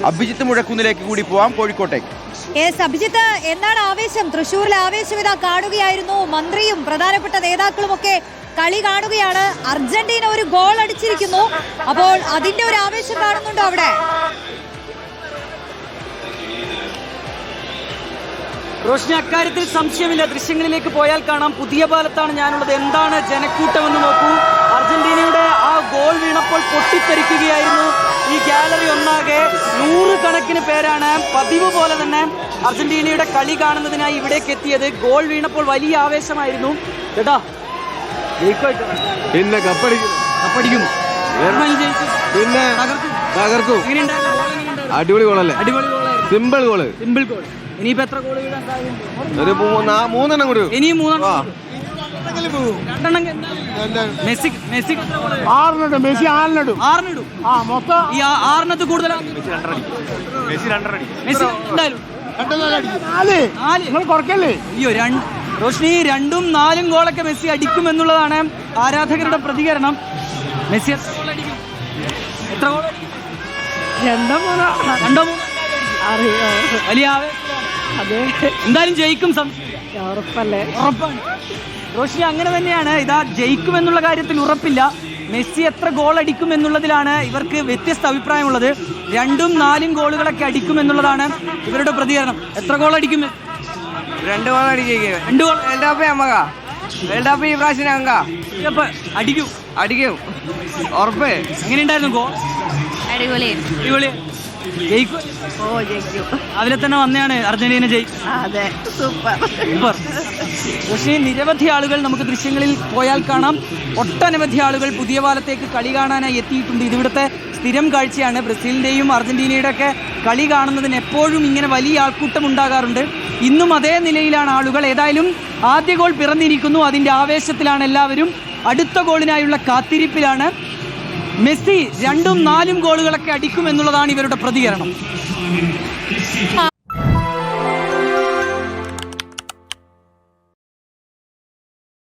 അഭിജിത്ത് മുഴക്കുന്നിലേക്ക് കൂടി പോവാം, കോഴിക്കോട്ടേക്ക്. അഭിജിത്ത്, എന്താണ് ആവേശം? തൃശ്ശൂരിലെ ആവേശം ഇതാ കാണുകയായിരുന്നു. മന്ത്രിയും പ്രധാനപ്പെട്ട നേതാക്കളുമൊക്കെ കളി കാണുകയാണ്. അർജന്റീന ഒരു ഗോൾ അടിച്ചിരിക്കുന്നു. അപ്പോൾ അതിന്റെ ഒരു ആവേശം കാണുന്നുണ്ടോ അവിടെ? റോഷ്നി, അക്കാര്യത്തിൽ സംശയമില്ല. ദൃശ്യങ്ങളിലേക്ക് പോയാൽ കാണാം. പുതിയ പാലത്താണ് ഞാനുള്ളത്. എന്താണ് ജനക്കൂട്ടമെന്ന് നോക്കൂ. അർജന്റീനയുടെ ആ ഗോൾ വീണപ്പോൾ പൊട്ടിത്തെറിക്കുകയായിരുന്നു ഈ ഗാലറി ഒന്നാകെ. 100 കണക്കിന് പേരാണ് പതിവ് പോലെ തന്നെ അർജന്റീനയുടെ കളി കാണുന്നതിനായി ഇവിടേക്ക് എത്തിയത്. ഗോൾ വീണപ്പോൾ വലിയ ആവേശമായിരുന്നു. കേട്ടാ, പിന്നെ കപ്പടിക്കും, പിന്നെ തകർക്കും. അടിപൊളി ഗോളല്ലേ? അടിപൊളി ഗോളായിരുന്നു. Simple goal. ഇനിയിപ്പോ എത്ര ഗോൾ വീഴാൻ സാധ്യതയുണ്ട്? ഒരു 3 കൂടി. ഇനിയും 3 മെസ്സി 6 ഈ 6 കൂടുതലാണ്. മെസ്സി എന്തായാലും അയ്യോ, റോഷ്നി 2ഉം 4ഉം ഗോളൊക്കെ മെസ്സി അടിക്കും എന്നുള്ളതാണ് ആരാധകരുടെ പ്രതികരണം. മെസ്സി എത്ര ഗോൾ അടിക്കും? രണ്ടോ മൂന്നോ വലിയ എന്തായാലും ജയിക്കും, ഉറപ്പാണ്. റോഷ്നി, അങ്ങനെ തന്നെയാണ്. ഇതാ ജയിക്കുമെന്നുള്ള കാര്യത്തിൽ ഉറപ്പില്ല. മെസ്സി എത്ര ഗോൾ അടിക്കും എന്നുള്ളതിലാണ് ഇവർക്ക് വ്യത്യസ്ത അഭിപ്രായമുള്ളത്. 2ഉം 4ഉം ഗോളുകളൊക്കെ അടിക്കും എന്നുള്ളതാണ് ഇവരുടെ പ്രതികരണം. എത്ര ഗോൾ അടിക്കും? 2 ഗോൾ അടിക്കും. 2 ഗോൾ. വേൾഡ് കപ്പ് നമ്മക്കാ. വേൾഡ് കപ്പ് ഈ പ്രാവശ്യം അടിക്കും ഉറപ്പ്. എങ്ങനെയുണ്ടായിരുന്നു ഗോൾ? അടിപൊളി. ജയിക്കും. അതിലെ തന്നെ വന്നെയാണ് അർജന്റീന ജയിക്കും. സൂപ്പർ. പക്ഷേ നിരവധി ആളുകൾ നമുക്ക് ദൃശ്യങ്ങളിൽ പോയാൽ കാണാം. ഒട്ടനവധി ആളുകൾ പുതിയ പാലത്തേക്ക് കളി കാണാനായി എത്തിയിട്ടുണ്ട്. ഇതിവിടുത്തെ സ്ഥിരം കാഴ്ചയാണ്. ബ്രസീലിൻ്റെയും അർജന്റീനയുടെ ഒക്കെ കളി കാണുന്നതിന് എപ്പോഴും ഇങ്ങനെ വലിയ ആൾക്കൂട്ടം ഉണ്ടാകാറുണ്ട്. ഇന്നും അതേ നിലയിലാണ് ആളുകൾ. ഏതായാലും ആദ്യ ഗോൾ പിറന്നിരിക്കുന്നു. അതിൻ്റെ ആവേശത്തിലാണ് എല്ലാവരും. അടുത്ത ഗോളിനായുള്ള കാത്തിരിപ്പിലാണ്. മെസ്സി 2ഉം 4ഉം ഗോളുകളൊക്കെ അടിക്കും എന്നുള്ളതാണ് ഇവരുടെ പ്രതികരണം.